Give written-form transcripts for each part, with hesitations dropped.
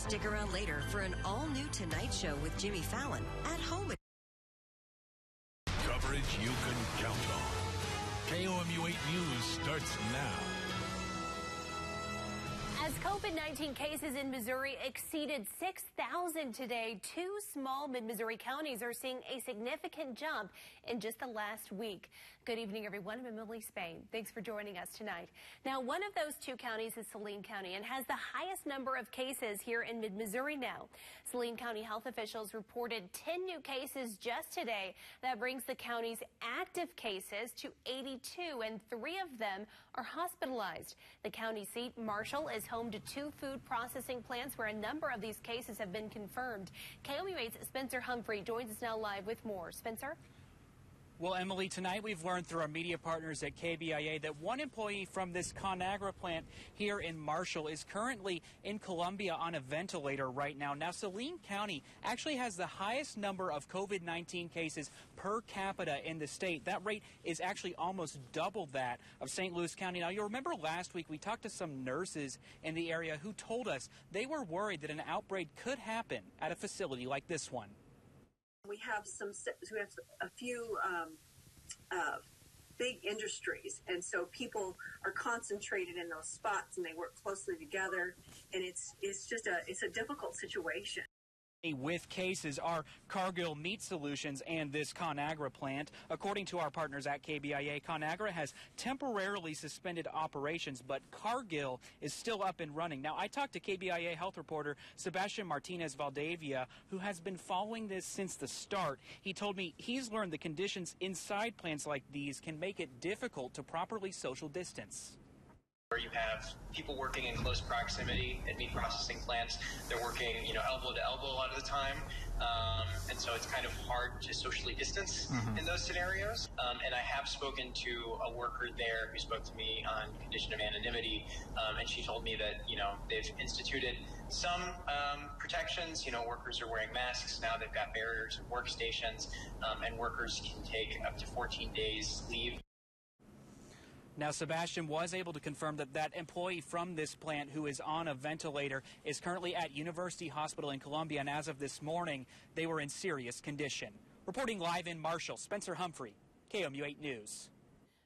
Stick around later for an all-new Tonight Show with Jimmy Fallon at home. Coverage you can count on. KOMU 8 News starts now. As COVID-19 cases in Missouri exceeded 6,000 today, two small mid-Missouri counties are seeing a significant jump in just the last week. Good evening, everyone. I'm Emily Spain. Thanks for joining us tonight. Now, one of those two counties is Saline County and has the highest number of cases here in mid-Missouri now. Saline County health officials reported 10 new cases just today. That brings the county's active cases to 82, and 3 of them are hospitalized. The county seat, Marshall, is home to 2 food processing plants where a number of these cases have been confirmed. KOMU 8's Spencer Humphrey joins us now live with more. Spencer? Well, Emily, tonight we've learned through our media partners at KBIA that one employee from this ConAgra plant here in Marshall is currently in Columbia on a ventilator right now. Now, Saline County actually has the highest number of COVID-19 cases per capita in the state. That rate is actually almost double that of St. Louis County. Now, you'll remember last week we talked to some nurses in the area who told us they were worried that an outbreak could happen at a facility like this one. We have a few big industries, and so people are concentrated in those spots, and they work closely together, and it's a difficult situation. With cases are Cargill Meat Solutions and this ConAgra plant. According to our partners at KBIA, ConAgra has temporarily suspended operations, but Cargill is still up and running. Now, I talked to KBIA health reporter Sebastian Martinez Valdavia, who has been following this since the start. He told me he's learned the conditions inside plants like these can make it difficult to properly social distance. Where you have people working in close proximity at meat processing plants, they're working, elbow to elbow a lot of the time, and so it's kind of hard to socially distance in those scenarios. And I have spoken to a worker there who spoke to me on condition of anonymity, and she told me that they've instituted some protections. Workers are wearing masks now. They've got barriers at workstations, and workers can take up to 14 days leave. Now, Sebastian was able to confirm that that employee from this plant who is on a ventilator is currently at University Hospital in Columbia, and as of this morning, they were in serious condition. Reporting live in Marshall, Spencer Humphrey, KOMU 8 News.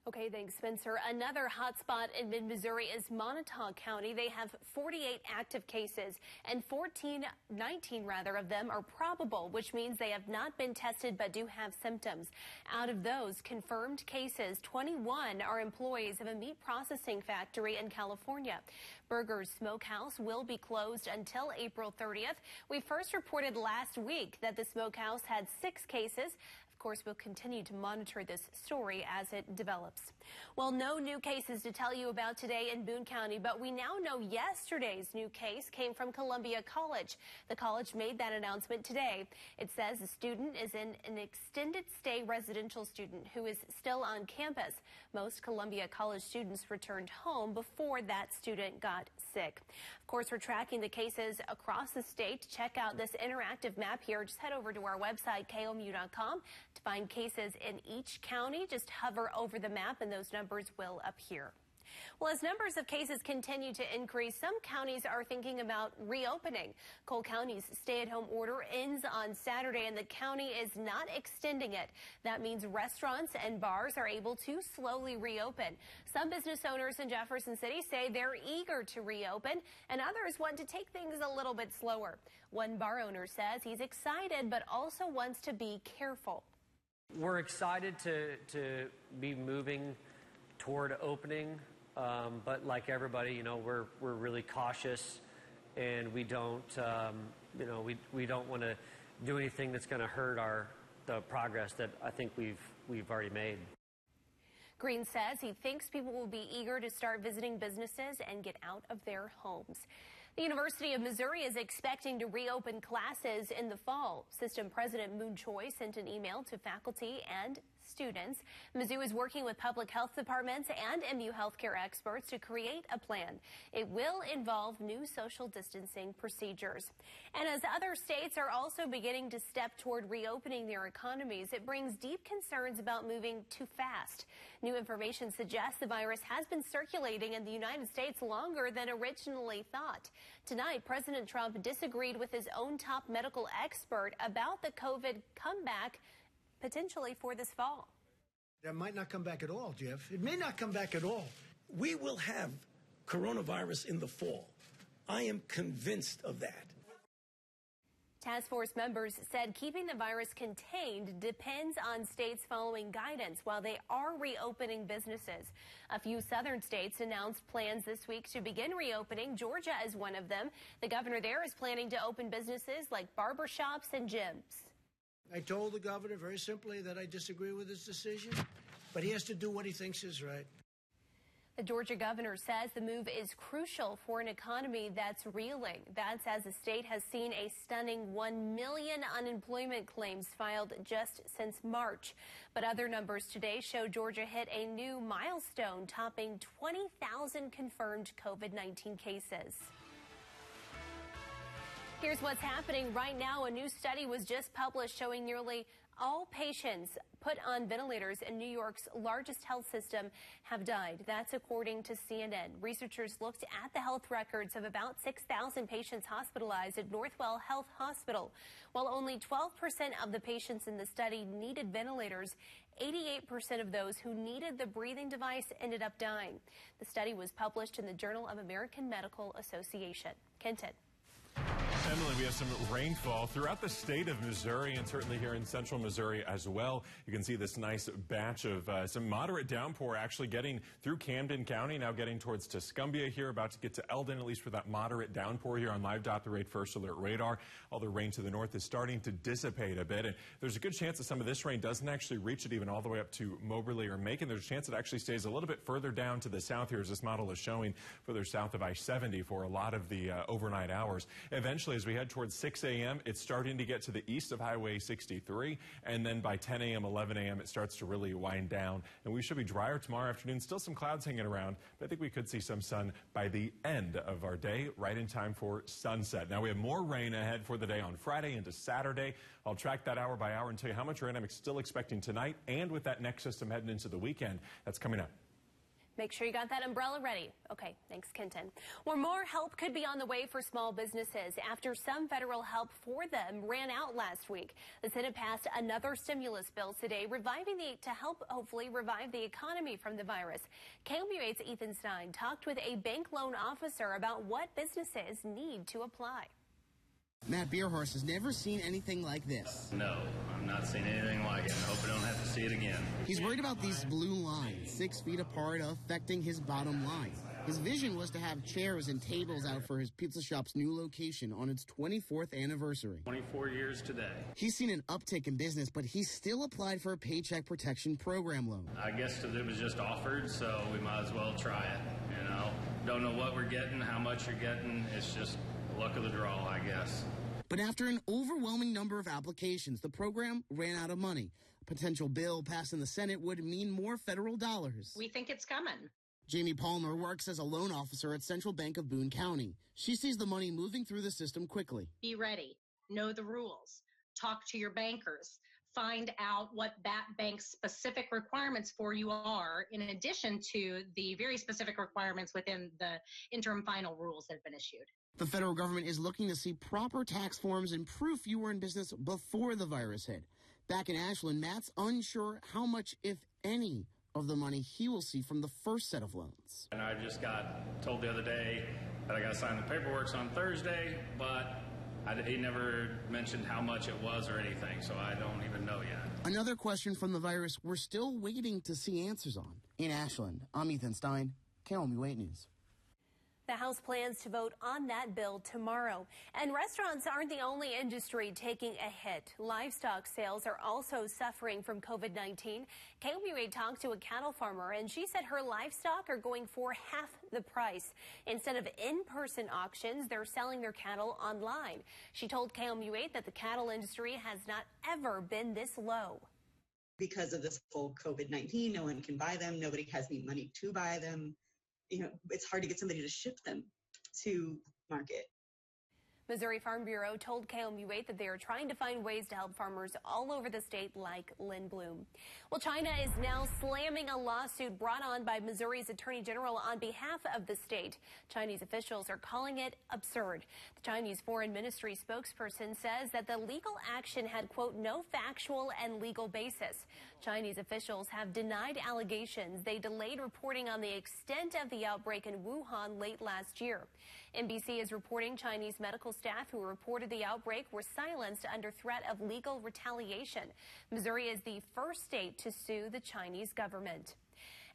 Okay, thanks, Spencer. Another hotspot in mid-Missouri is Montauk County. They have 48 active cases, and 19 of them are probable, which means they have not been tested but do have symptoms. Out of those confirmed cases, 21 are employees of a meat processing factory in California. Burger's Smokehouse will be closed until April 30th. We first reported last week that the smokehouse had 6 cases. Of course, we'll continue to monitor this story as it develops. Well, no new cases to tell you about today in Boone County, but we now know yesterday's new case came from Columbia College. The college made that announcement today. It says the student is an extended stay residential student who is still on campus. Most Columbia College students returned home before that student got sick. Of course, we're tracking the cases across the state. Check out this interactive map here. Just head over to our website, komu.com, to find cases in each county. Just hover over the map and those numbers will appear. Well, as numbers of cases continue to increase, some counties are thinking about reopening. Cole County's stay-at-home order ends on Saturday, and the county is not extending it. That means restaurants and bars are able to slowly reopen. Some business owners in Jefferson City say they're eager to reopen, and others want to take things a little bit slower. One bar owner says he's excited, but also wants to be careful. We're excited to be moving toward opening. But like everybody, we're really cautious, and we don't, we don't want to do anything that's going to hurt the progress that I think we've already made. Green says he thinks people will be eager to start visiting businesses and get out of their homes. The University of Missouri is expecting to reopen classes in the fall. System President Moon Choi sent an email to faculty and students. Mizzou is working with public health departments and MU healthcare experts to create a plan. It will involve new social distancing procedures. And as other states are also beginning to step toward reopening their economies, it brings deep concerns about moving too fast. New information suggests the virus has been circulating in the United States longer than originally thought. Tonight, President Trump disagreed with his own top medical expert about the COVID comeback potentially for this fall. That might not come back at all, Jeff. It may not come back at all. We will have coronavirus in the fall. I am convinced of that. Task force members said keeping the virus contained depends on states following guidance while they are reopening businesses. A few southern states announced plans this week to begin reopening. Georgia is one of them. The governor there is planning to open businesses like barbershops and gyms. I told the governor very simply that I disagree with his decision, but he has to do what he thinks is right. The Georgia governor says the move is crucial for an economy that's reeling. That's as the state has seen a stunning 1 million unemployment claims filed just since March. But other numbers today show Georgia hit a new milestone, topping 20,000 confirmed COVID-19 cases. Here's what's happening right now. A new study was just published showing nearly all patients put on ventilators in New York's largest health system have died. That's according to CNN. Researchers looked at the health records of about 6,000 patients hospitalized at Northwell Health Hospital. While only 12% of the patients in the study needed ventilators, 88% of those who needed the breathing device ended up dying. The study was published in the Journal of American Medical Association. Kenton. Emily, we have some rainfall throughout the state of Missouri and certainly here in central Missouri as well. You can see this nice batch of some moderate downpour actually getting through Camden County, now getting towards Tuscumbia here, about to get to Eldon, at least for that moderate downpour here on Live.the-Rate First Alert radar. All the rain to the north is starting to dissipate a bit, and there's a good chance that some of this rain doesn't actually reach it even all the way up to Moberly or Macon. There's a chance it actually stays a little bit further down to the south here, as this model is showing, further south of I-70 for a lot of the overnight hours. Eventually, as we head towards 6 a.m., it's starting to get to the east of Highway 63, and then by 10 a.m., 11 a.m., it starts to really wind down, and we should be drier tomorrow afternoon. Still some clouds hanging around, but I think we could see some sun by the end of our day, right in time for sunset. Now, we have more rain ahead for the day on Friday into Saturday. I'll track that hour by hour and tell you how much rain I'm still expecting tonight, and with that next system heading into the weekend, that's coming up. Make sure you got that umbrella ready. Okay, thanks, Kenton. Well, more help could be on the way for small businesses after some federal help for them ran out last week. The Senate passed another stimulus bill today, to help hopefully revive the economy from the virus. KMU8's Ethan Stein talked with a bank loan officer about what businesses need to apply. Matt Bierhorst has never seen anything like this. No, I'm not seeing anything like it. I hope I don't have to see it again. He's worried about these blue lines, 6 feet apart, affecting his bottom line. His vision was to have chairs and tables out for his pizza shop's new location on its 24th anniversary. 24 years today. He's seen an uptick in business, but he still applied for a Paycheck Protection Program loan. I guess it was just offered, so we might as well try it. You know, don't know what we're getting, how much you're getting. It's just luck of the draw, I guess. But after an overwhelming number of applications, the program ran out of money. A potential bill passed in the Senate would mean more federal dollars. We think it's coming. Jamie Palmer works as a loan officer at Central Bank of Boone County. She sees the money moving through the system quickly. Be ready. Know the rules. Talk to your bankers. Find out what that bank's specific requirements for you are, in addition to the very specific requirements within the interim final rules that have been issued. The federal government is looking to see proper tax forms and proof you were in business before the virus hit. Back in Ashland, Matt's unsure how much, if any, of the money he will see from the first set of loans. And I just got told the other day that I got to sign the paperwork on Thursday, but he never mentioned how much it was or anything, so I don't even know yet. Another question from the virus we're still waiting to see answers on. In Ashland, I'm Ethan Stein, KMU8 News. The House plans to vote on that bill tomorrow. And restaurants aren't the only industry taking a hit. Livestock sales are also suffering from COVID-19. KMU8 talked to a cattle farmer, and she said her livestock are going for half the price. Instead of in-person auctions, they're selling their cattle online. She told KMU8 that the cattle industry has not ever been this low. Because of this whole COVID-19, no one can buy them. Nobody has any money to buy them. It's hard to get somebody to ship them to market. Missouri Farm Bureau told KOMU8 that they are trying to find ways to help farmers all over the state like Lynn Bloom. Well, China is now slamming a lawsuit brought on by Missouri's Attorney General on behalf of the state. Chinese officials are calling it absurd. The Chinese Foreign Ministry spokesperson says that the legal action had, quote, no factual and legal basis. Chinese officials have denied allegations. They delayed reporting on the extent of the outbreak in Wuhan late last year. NBC is reporting Chinese medical staff who reported the outbreak were silenced under threat of legal retaliation. Missouri is the first state to sue the Chinese government.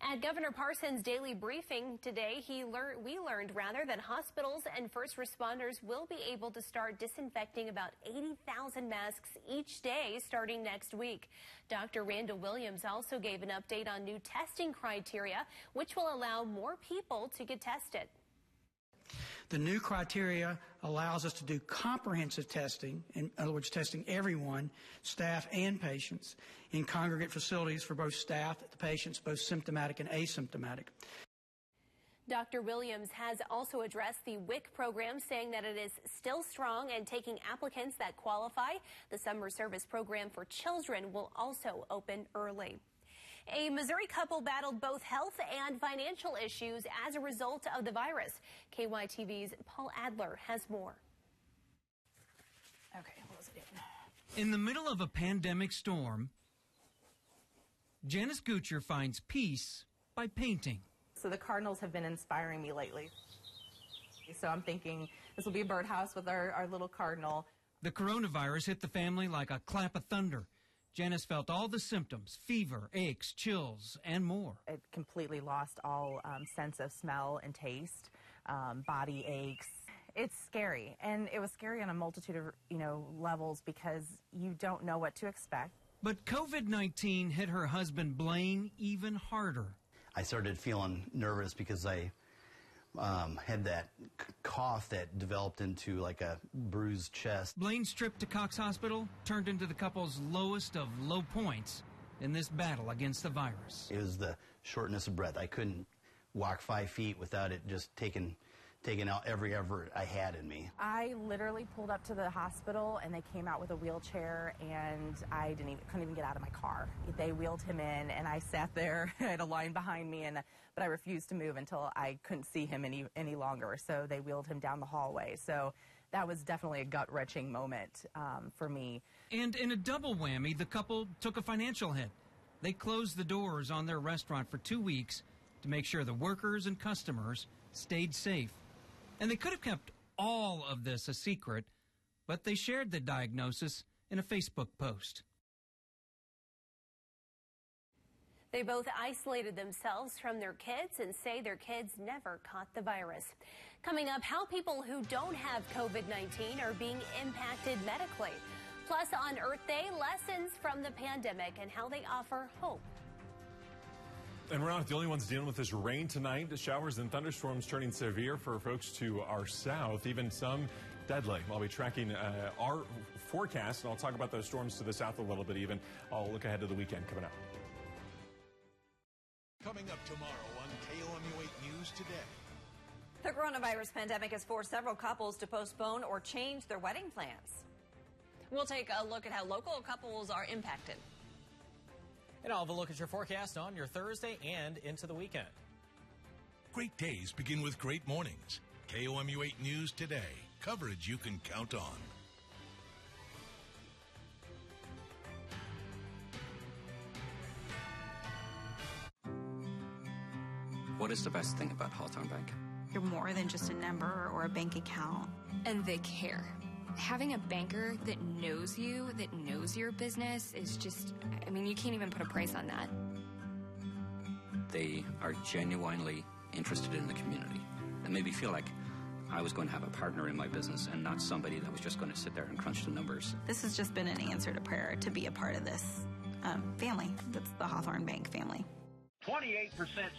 At Governor Parsons' daily briefing today, we learned that hospitals and first responders will be able to start disinfecting about 80,000 masks each day starting next week. Dr. Randall Williams also gave an update on new testing criteria, which will allow more people to get tested. The new criteria allows us to do comprehensive testing, in other words, testing everyone, staff and patients, in congregate facilities for both staff and the patients, both symptomatic and asymptomatic. Dr. Williams has also addressed the WIC program, saying that it is still strong and taking applicants that qualify. The summer service program for children will also open early. A Missouri couple battled both health and financial issues as a result of the virus. KYTV's Paul Adler has more. Okay, close it in the middle of a pandemic storm, Janice Gucher finds peace by painting. So the cardinals have been inspiring me lately. So I'm thinking this will be a birdhouse with our little cardinal. The coronavirus hit the family like a clap of thunder. Janice felt all the symptoms: fever, aches, chills, and more. I completely lost all sense of smell and taste, body aches. It's scary, and it was scary on a multitude of, levels because you don't know what to expect. But COVID-19 hit her husband Blaine even harder. I started feeling nervous because I had that cough that developed into like a bruised chest. Blaine's trip to Cox Hospital turned into the couple's lowest of low points in this battle against the virus. It was the shortness of breath. I couldn't walk 5 feet without it just taking out every effort I had in me. I literally pulled up to the hospital and they came out with a wheelchair, and I couldn't even get out of my car. They wheeled him in and I sat there. I had a line behind me, but I refused to move until I couldn't see him any longer. So they wheeled him down the hallway. So that was definitely a gut-wrenching moment for me. And in a double whammy, the couple took a financial hit. They closed the doors on their restaurant for 2 weeks to make sure the workers and customers stayed safe. And they could have kept all of this a secret, but they shared the diagnosis in a Facebook post. They both isolated themselves from their kids and say their kids never caught the virus. Coming up, how people who don't have COVID-19 are being impacted medically. Plus, on Earth Day, lessons from the pandemic and how they offer hope. And we're not the only ones dealing with this rain tonight. The showers and thunderstorms turning severe for folks to our south, even some deadly. I'll be tracking our forecast, and I'll talk about those storms to the south a little bit even. I'll look ahead to the weekend coming up. Coming up tomorrow on KOMU 8 News Today. The coronavirus pandemic has forced several couples to postpone or change their wedding plans. We'll take a look at how local couples are impacted. And I'll have a look at your forecast on your Thursday and into the weekend. Great days begin with great mornings. KOMU 8 News Today. Coverage you can count on. What is the best thing about Hawthorne Bank? You're more than just a number or a bank account. And they care. Having a banker that knows you, that knows your business is just, you can't even put a price on that. They are genuinely interested in the community. It made me feel like I was going to have a partner in my business and not somebody that was just going to sit there and crunch the numbers. This has just been an answer to prayer to be a part of this family. That's the Hawthorne Bank family. 28%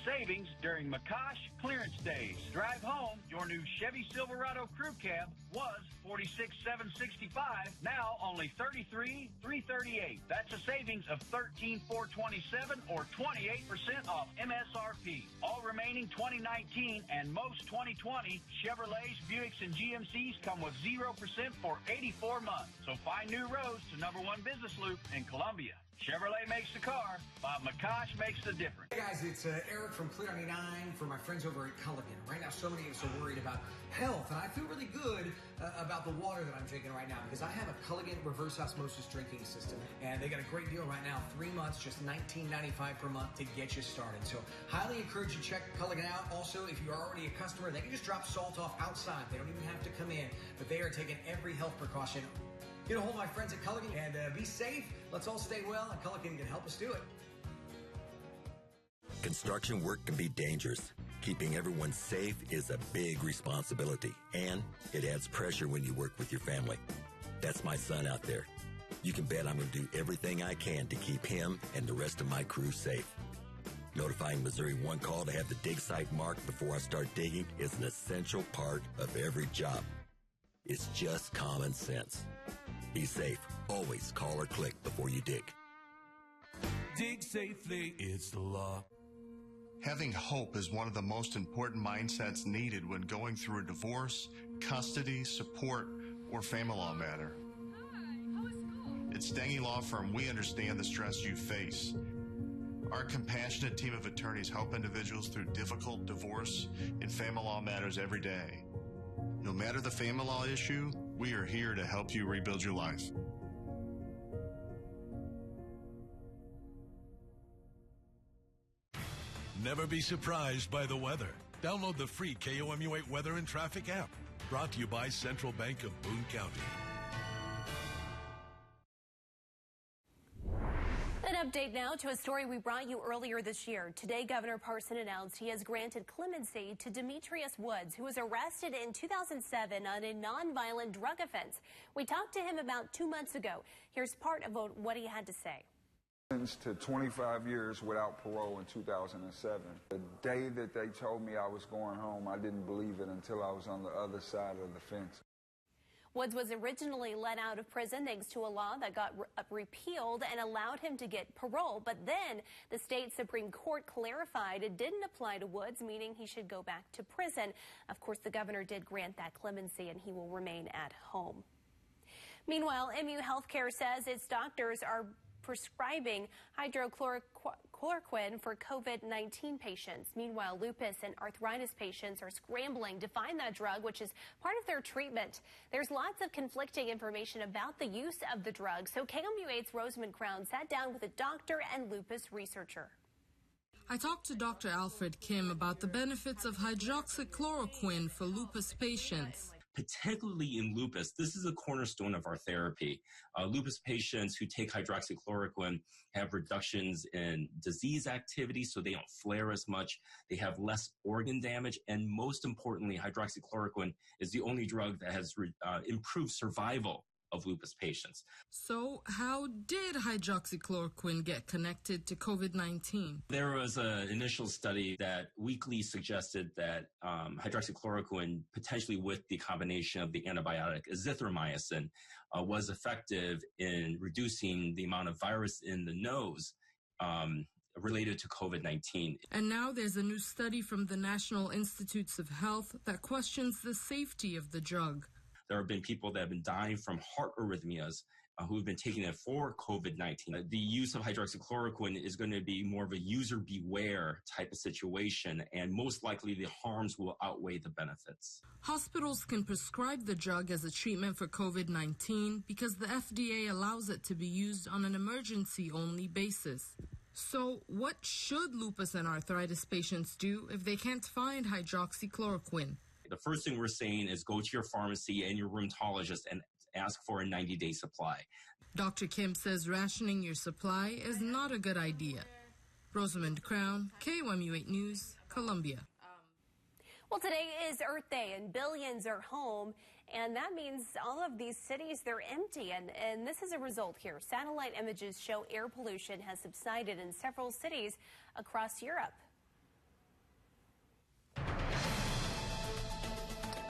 savings during McCosh clearance days. Drive home, your new Chevy Silverado Crew Cab was $46,765, now only $33,338. That's a savings of $13,427 or 28% off MSRP. All remaining 2019 and most 2020 Chevrolets, Buicks, and GMCs come with 0% for 84 months. So find new roads to #1 business loop in Columbia. Chevrolet makes the car, Bob McCosh makes the difference. Hey guys, it's Eric from Clear 99 for my friends over at Culligan. Right now, so many of us are worried about health, and I feel really good about the water that I'm drinking right now because I have a Culligan reverse osmosis drinking system, and they got a great deal right now, 3 months, just $19.95 per month to get you started. So highly encourage you to check Culligan out. Also, if you're already a customer, they can just drop salt off outside. They don't even have to come in, but they are taking every health precaution. Get a hold of my friends at Culligan and be safe. Let's all stay well, and Culligan can help us do it. Construction work can be dangerous. Keeping everyone safe is a big responsibility, and it adds pressure when you work with your family. That's my son out there. You can bet I'm going to do everything I can to keep him and the rest of my crew safe. Notifying Missouri One Call to have the dig site marked before I start digging is an essential part of every job. It's just common sense. Be safe. Always call or click before you dig. Dig safely, it's the law. Having hope is one of the most important mindsets needed when going through a divorce, custody, support, or family law matter. At Stengy Law Firm, we understand the stress you face. Our compassionate team of attorneys help individuals through difficult divorce and family law matters every day. No matter the family law issue, we are here to help you rebuild your life. Never be surprised by the weather. Download the free KOMU8 Weather and Traffic app. Brought to you by Central Bank of Boone County. An update now to a story we brought you earlier this year. Today, Governor Parson announced he has granted clemency to Demetrius Woods, who was arrested in 2007 on a nonviolent drug offense. We talked to him about 2 months ago. Here's part of what he had to say. Sentenced to 25 years without parole in 2007. The day that they told me I was going home, I didn't believe it until I was on the other side of the fence. Woods was originally let out of prison thanks to a law that got repealed and allowed him to get parole. But then the state Supreme Court clarified it didn't apply to Woods, meaning he should go back to prison. Of course, the governor did grant that clemency, and he will remain at home. Meanwhile, MU Healthcare says its doctors are prescribing hydroxychloroquine for COVID-19 patients. Meanwhile, lupus and arthritis patients are scrambling to find that drug, which is part of their treatment. There's lots of conflicting information about the use of the drug, so KOMU8's Rosamond Crown sat down with a doctor and lupus researcher. I talked to Dr. Alfred Kim about the benefits of hydroxychloroquine for lupus patients. Particularly in lupus, this is a cornerstone of our therapy. Lupus patients who take hydroxychloroquine have reductions in disease activity, so they don't flare as much. They have less organ damage, and most importantly, hydroxychloroquine is the only drug that has improved survival of lupus patients. So how did hydroxychloroquine get connected to COVID-19? There was an initial study that weakly suggested that hydroxychloroquine, potentially with the combination of the antibiotic azithromycin, was effective in reducing the amount of virus in the nose related to COVID-19. And now there's a new study from the National Institutes of Health that questions the safety of the drug. There have been people that have been dying from heart arrhythmias who have been taking it for COVID-19. The use of hydroxychloroquine is going to be more of a user beware type of situation, and most likely the harms will outweigh the benefits. Hospitals can prescribe the drug as a treatment for COVID-19 because the FDA allows it to be used on an emergency-only basis. So what should lupus and arthritis patients do if they can't find hydroxychloroquine? The first thing we're saying is go to your pharmacy and your rheumatologist and ask for a 90-day supply. Dr. Kim says rationing your supply is not a good idea. Rosamond Crown, KOMU8 News, Columbia. Well, today is Earth Day and billions are home, and that means all of these cities, they're empty, and this is a result here. Satellite images show air pollution has subsided in several cities across Europe.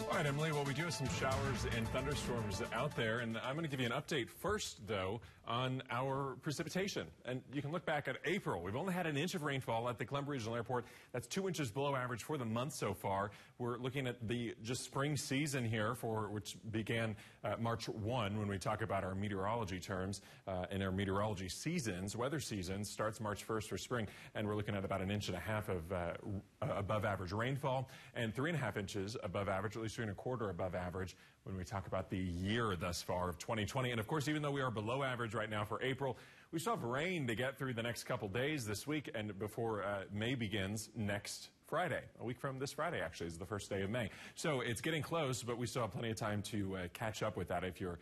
All right, Emily, well, we do have some showers and thunderstorms out there, and I'm going to give you an update first, though, on our precipitation. And you can look back at April. We've only had an inch of rainfall at the Columbia Regional Airport. That's 2 inches below average for the month so far. We're looking at the just spring season here, which began March 1 when we talk about our meteorology terms and our meteorology seasons. Weather season starts March 1st for spring, and we're looking at about 1.5 inches of above average rainfall and 3.5 inches above average, at least 3.25 above average when we talk about the year thus far of 2020. And of course, even though we are below average right now for April, we still have rain to get through the next couple days this week and before May begins next Friday. A week from this Friday, actually, is the first day of May. So it's getting close, but we still have plenty of time to catch up with that if you're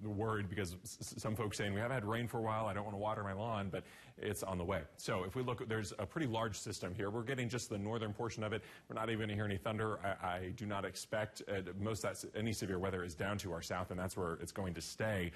worried, because some folks saying, we haven't had rain for a while, I don't want to water my lawn, but it's on the way. So if we look, there's a pretty large system here. We're getting just the northern portion of it. We're not even going to hear any thunder. I do not expect any severe weather is down to our south, and that's where it's going to stay.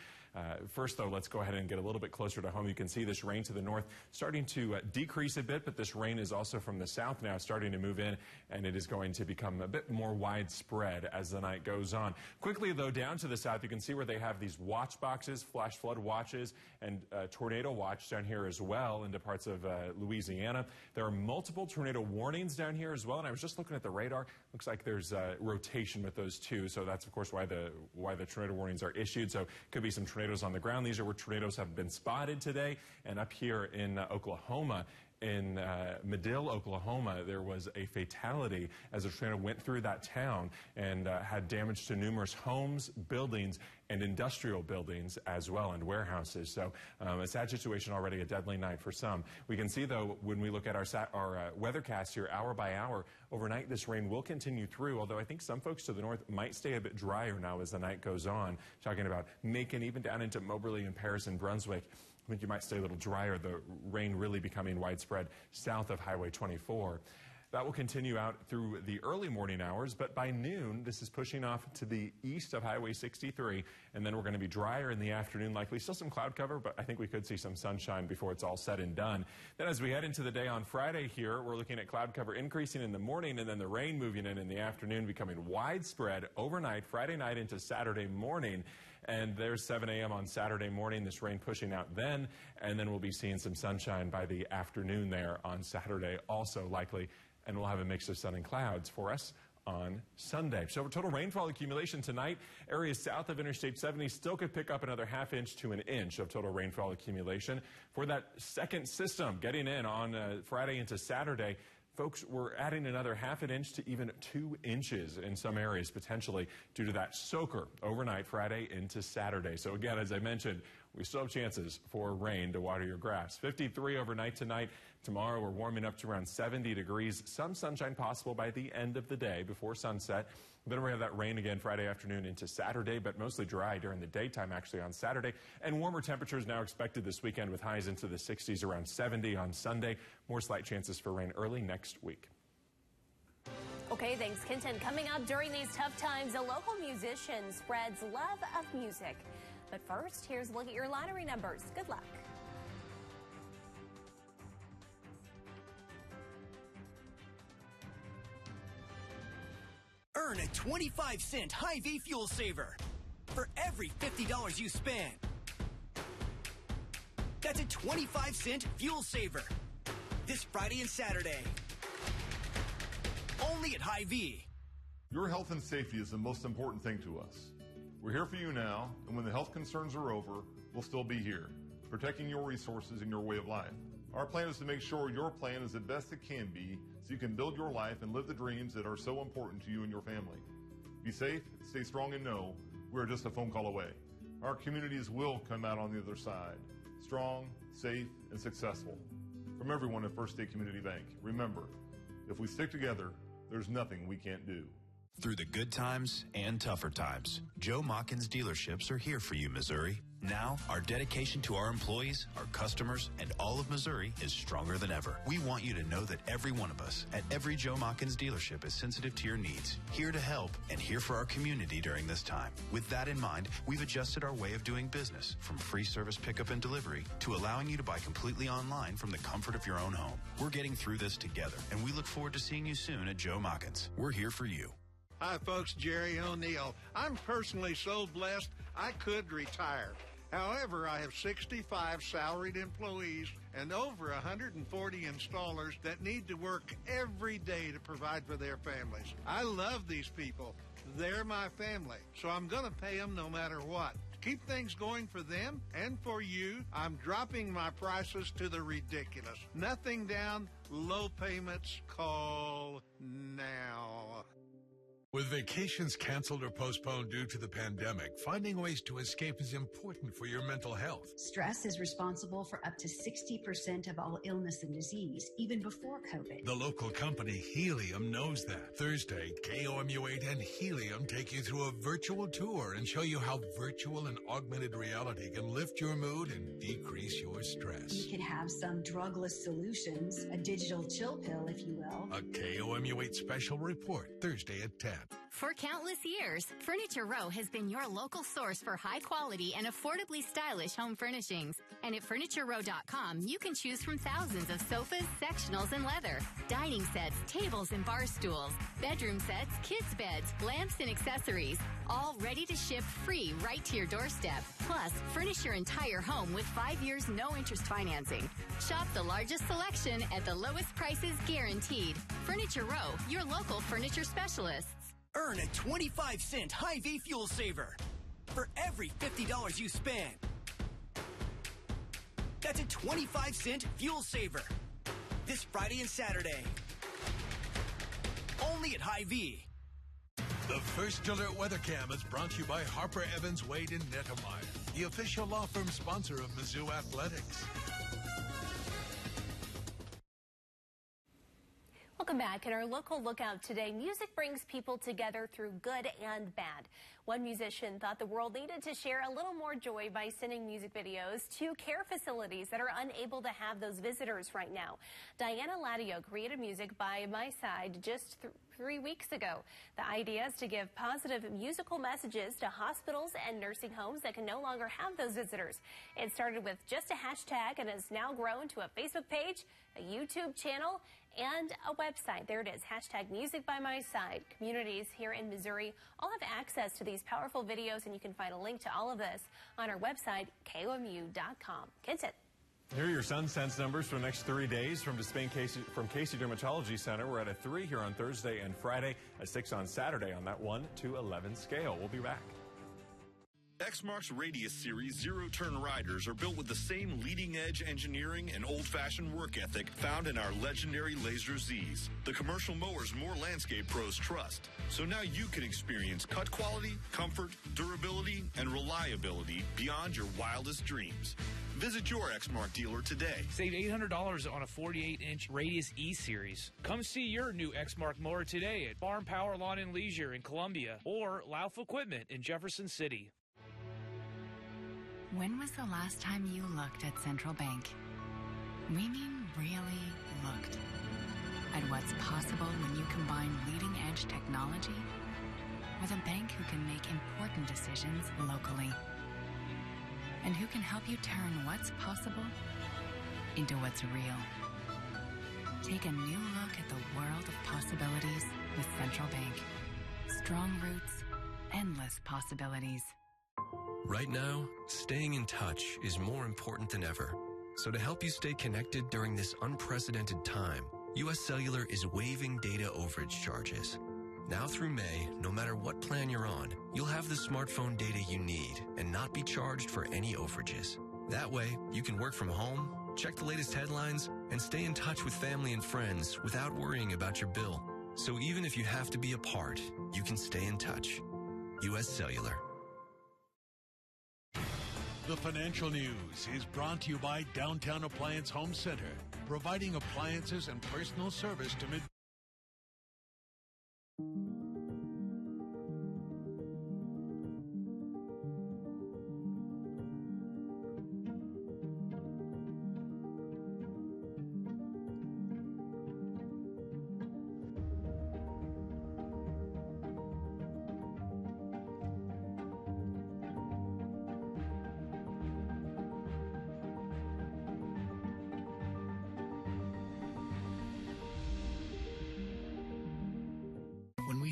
First, though, let's go ahead and get a little bit closer to home. You can see this rain to the north starting to decrease a bit, but this rain is also from the south now starting to move in, and it is going to become a bit more widespread as the night goes on. Quickly, though, down to the south, you can see where they have these watch boxes, flash flood watches, and tornado watch down here as well into parts of Louisiana. There are multiple tornado warnings down here as well, and I was just looking at the radar. Looks like there's rotation with those two, so that's, of course, why the tornado warnings are issued. So could be some tornadoes on the ground. These are where tornadoes have been spotted today, and up here in Oklahoma, in Medill, Oklahoma, there was a fatality as a tornado went through that town and had damage to numerous homes, buildings, and industrial buildings as well, and warehouses. So a sad situation already, a deadly night for some. We can see, though, when we look at our weathercast here hour by hour, overnight this rain will continue through, although I think some folks to the north might stay a bit drier now as the night goes on. Talking about Macon, even down into Moberly and Paris and Brunswick. I think you might stay a little drier, the rain really becoming widespread south of Highway 24. That will continue out through the early morning hours, but by noon, this is pushing off to the east of Highway 63, and then we're going to be drier in the afternoon, likely still some cloud cover, but I think we could see some sunshine before it's all said and done. Then as we head into the day on Friday here, we're looking at cloud cover increasing in the morning, and then the rain moving in the afternoon, becoming widespread overnight, Friday night into Saturday morning. And there's 7 a.m. on Saturday morning, this rain pushing out then, and then we'll be seeing some sunshine by the afternoon there on Saturday, also likely, and we'll have a mix of sun and clouds for us on Sunday. So for total rainfall accumulation tonight, areas south of Interstate 70 still could pick up another ½ inch to an inch of total rainfall accumulation. For that second system getting in on Friday into Saturday, folks, we're adding another ½ inch to even 2 inches in some areas, potentially, due to that soaker overnight Friday into Saturday. So again, as I mentioned, we still have chances for rain to water your grass. 53 overnight tonight. Tomorrow, we're warming up to around 70 degrees. Some sunshine possible by the end of the day before sunset. Then we have that rain again Friday afternoon into Saturday, but mostly dry during the daytime actually on Saturday. And warmer temperatures now expected this weekend with highs into the 60s, around 70 on Sunday. More slight chances for rain early next week. Okay, thanks, Kenton. Coming up during these tough times, a local musician spreads love of music. But first, here's a look at your lottery numbers. Good luck. Earn a 25-cent Hy-Vee fuel saver for every $50 you spend. That's a 25-cent fuel saver this Friday and Saturday. Only at Hy-Vee. Your health and safety is the most important thing to us. We're here for you now, and when the health concerns are over, we'll still be here, protecting your resources and your way of life. Our plan is to make sure your plan is the best it can be so you can build your life and live the dreams that are so important to you and your family. Be safe, stay strong, and know we're just a phone call away. Our communities will come out on the other side, strong, safe, and successful. From everyone at First State Community Bank, remember, if we stick together, there's nothing we can't do. Through the good times and tougher times, Joe Machens dealerships are here for you, Missouri. Now, our dedication to our employees, our customers, and all of Missouri is stronger than ever. We want you to know that every one of us at every Joe Machens dealership is sensitive to your needs, here to help, and here for our community during this time. With that in mind, we've adjusted our way of doing business from free service pickup and delivery to allowing you to buy completely online from the comfort of your own home. We're getting through this together, and we look forward to seeing you soon at Joe Machens. We're here for you. Hi, folks. Jerry O'Neill. I'm personally so blessed I could retire. However, I have 65 salaried employees and over 140 installers that need to work every day to provide for their families. I love these people. They're my family, so I'm going to pay them no matter what. To keep things going for them and for you, I'm dropping my prices to the ridiculous. Nothing down, low payments. Call now. With vacations canceled or postponed due to the pandemic, finding ways to escape is important for your mental health. Stress is responsible for up to 60% of all illness and disease, even before COVID. The local company Helium knows that. Thursday, KOMU8 and Helium take you through a virtual tour and show you how virtual and augmented reality can lift your mood and decrease your stress. You can have some drugless solutions, a digital chill pill, if you will. A KOMU8 special report, Thursday at 10. For countless years, Furniture Row has been your local source for high quality and affordably stylish home furnishings. And at FurnitureRow.com, you can choose from thousands of sofas, sectionals, and leather, dining sets, tables, and bar stools, bedroom sets, kids' beds, lamps, and accessories, all ready to ship free right to your doorstep. Plus, furnish your entire home with 5 years no-interest financing. Shop the largest selection at the lowest prices guaranteed. Furniture Row, your local furniture specialists. Earn a 25-cent Hy-Vee fuel saver for every $50 you spend. That's a 25-cent fuel saver this Friday and Saturday. Only at Hy-Vee. The First Alert Weather Cam is brought to you by Harper Evans Wade and Nettemeyer, the official law firm sponsor of Mizzou Athletics. Welcome back. In our local lookout today, music brings people together through good and bad. One musician thought the world needed to share a little more joy by sending music videos to care facilities that are unable to have those visitors right now. Diana Ladio created music by my side just 3 weeks ago. The idea is to give positive musical messages to hospitals and nursing homes that can no longer have those visitors. It started with just a hashtag and has now grown to a Facebook page, a YouTube channel, and a website. There it is, hashtag Music by My Side. Communities here in Missouri all have access to these powerful videos, and you can find a link to all of this on our website, komu.com. Kenton. Here are your Sun Sense numbers for the next 3 days from Casey Dermatology Center. We're at a 3 here on Thursday and Friday, a 6 on Saturday on that 1 to 11 scale. We'll be back. Exmark's Radius Series zero-turn riders are built with the same leading-edge engineering and old-fashioned work ethic found in our legendary Laser Zs, the commercial mowers more landscape pros trust. So now you can experience cut quality, comfort, durability, and reliability beyond your wildest dreams. Visit your Exmark dealer today. Save $800 on a 48-inch Radius E-Series. Come see your new Exmark mower today at Farm Power Lawn and Leisure in Columbia or Lauf Equipment in Jefferson City. When was the last time you looked at Central Bank? We mean really looked at what's possible when you combine leading-edge technology with a bank who can make important decisions locally and who can help you turn what's possible into what's real. Take a new look at the world of possibilities with Central Bank. Strong roots, endless possibilities. Right now, staying in touch is more important than ever. So to help you stay connected during this unprecedented time, U.S. Cellular is waiving data overage charges. Now through May, no matter what plan you're on, you'll have the smartphone data you need and not be charged for any overages. That way, you can work from home, check the latest headlines, and stay in touch with family and friends without worrying about your bill. So even if you have to be apart, you can stay in touch. U.S. Cellular. The financial news is brought to you by Downtown Appliance Home Center, providing appliances and personal service to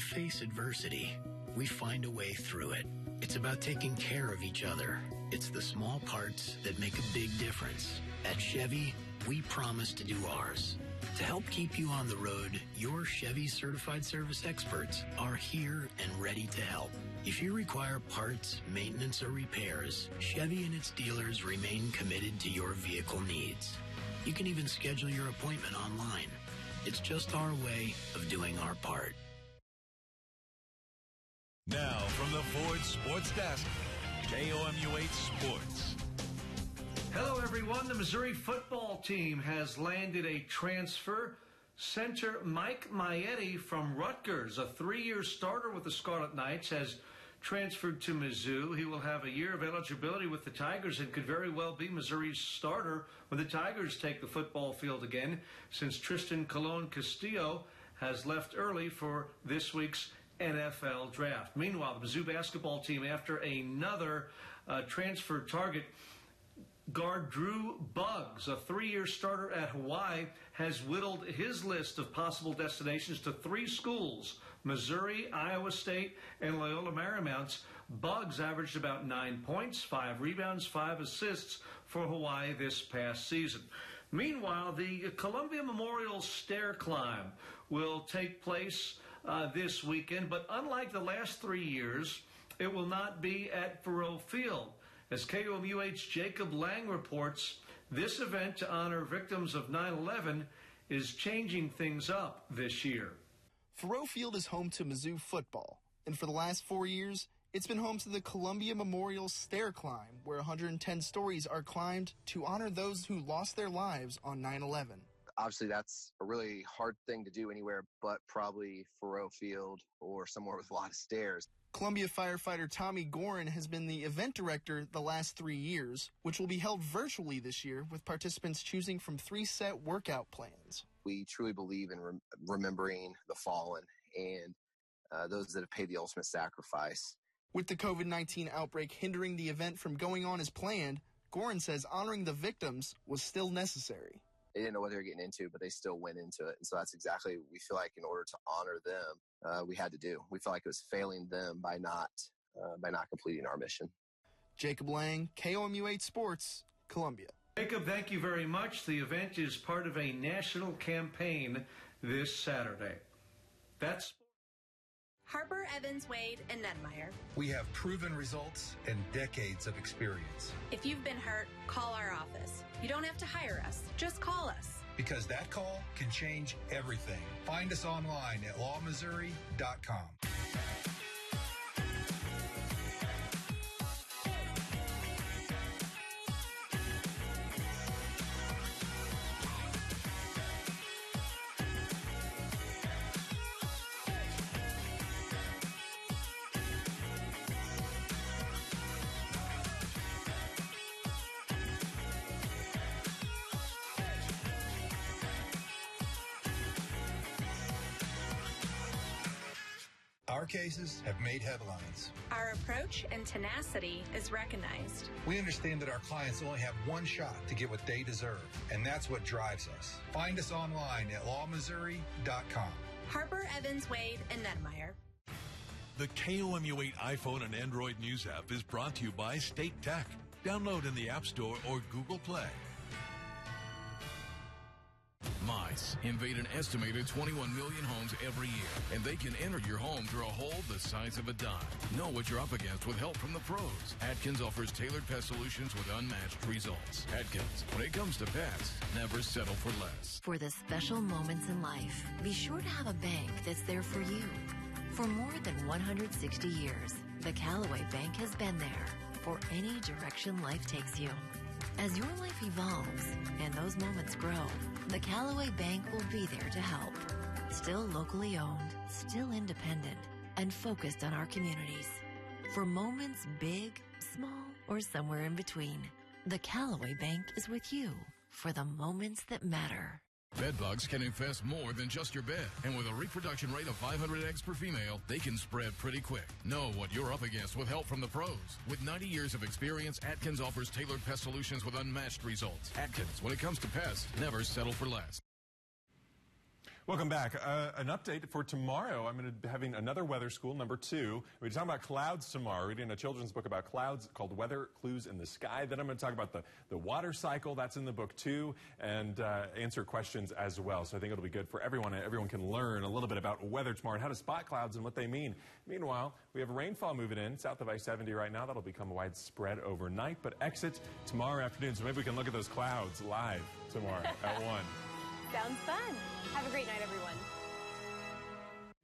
face adversity, we find a way through it. It's about taking care of each other. It's the small parts that make a big difference. At Chevy, we promise to do ours. To help keep you on the road, your Chevy certified service experts are here and ready to help. If you require parts, maintenance, or repairs, Chevy and its dealers remain committed to your vehicle needs. You can even schedule your appointment online. It's just our way of doing our part. Now from the Ford Sports Desk, KOMU 8 Sports. Hello, everyone. The Missouri football team has landed a transfer. Center Mike Maietti from Rutgers, a 3-year starter with the Scarlet Knights, has transferred to Mizzou. He will have a year of eligibility with the Tigers and could very well be Missouri's starter when the Tigers take the football field again, since Tristan Colon Castillo has left early for this week's NFL draft. Meanwhile, the Mizzou basketball team, after another transfer target, guard Drew Buggs, a 3-year starter at Hawaii, has whittled his list of possible destinations to 3 schools: Missouri, Iowa State, and Loyola Marymount. Buggs averaged about 9 points, 5 rebounds, 5 assists for Hawaii this past season. Meanwhile, the Columbia Memorial Stair Climb will take place this weekend, but unlike the last 3 years, it will not be at Faurot Field. As KOMU's Jacob Lang reports, this event to honor victims of 9/11 is changing things up this year. Faurot Field is home to Mizzou football, and for the last 4 years, it's been home to the Columbia Memorial Stair Climb, where 110 stories are climbed to honor those who lost their lives on 9/11. Obviously, that's a really hard thing to do anywhere but probably Faurot Field or somewhere with a lot of stairs. Columbia firefighter Tommy Gorin has been the event director the last 3 years, which will be held virtually this year with participants choosing from 3 set workout plans. We truly believe in remembering the fallen and those that have paid the ultimate sacrifice. With the COVID-19 outbreak hindering the event from going on as planned, Gorin says honoring the victims was still necessary. They didn't know what they were getting into, but they still went into it. And so that's exactly what we feel like in order to honor them, we had to do. We felt like it was failing them by not completing our mission. Jacob Lang, KOMU 8 Sports, Columbia. Jacob, thank you very much. The event is part of a national campaign this Saturday. That's Harper, Evans, Wade, and Nedmeyer. We have proven results and decades of experience. If you've been hurt, call our office. You don't have to hire us. Just call us. Because that call can change everything. Find us online at lawmissouri.com. Our cases have made headlines. Our approach and tenacity is recognized. We understand that our clients only have one shot to get what they deserve, and that's what drives us. Find us online at lawmissouri.com. Harper, Evans, Wade, and Nedmeyer. The KOMU 8 iPhone and Android news app is brought to you by State Tech. Download in the App Store or Google Play. Mice invade an estimated 21 million homes every year, and they can enter your home through a hole the size of a dime. Know what you're up against with help from the pros. Atkins offers tailored pest solutions with unmatched results. Atkins, when it comes to pets, never settle for less. For the special moments in life, be sure to have a bank that's there for you. For more than 160 years, the Callaway Bank has been there for any direction life takes you. As your life evolves and those moments grow, the Callaway Bank will be there to help. Still locally owned, still independent, and focused on our communities. For moments big, small, or somewhere in between, the Callaway Bank is with you for the moments that matter. Bedbugs can infest more than just your bed, and with a reproduction rate of 500 eggs per female, they can spread pretty quick. Know what you're up against with help from the pros. With 90 years of experience, Atkins offers tailored pest solutions with unmatched results. Atkins, when it comes to pests, never settle for less. Welcome back. An update for tomorrow. I'm going to be having another weather school, number 2. We're talking about clouds tomorrow, reading a children's book about clouds called Weather Clues in the Sky. Then I'm going to talk about the water cycle. That's in the book, too, and answer questions as well. So I think it'll be good for everyone. Everyone can learn a little bit about weather tomorrow and how to spot clouds and what they mean. Meanwhile, we have rainfall moving in south of I-70 right now. That'll become widespread overnight, but exit tomorrow afternoon. So maybe we can look at those clouds live tomorrow at 1. Sounds fun. Have a great night, everyone.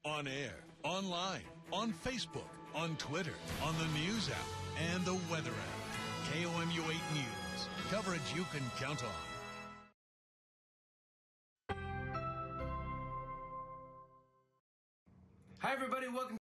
On air, online, on Facebook, on Twitter, on the news app, and the weather app. KOMU 8 News. Coverage you can count on. Hi, everybody. Welcome.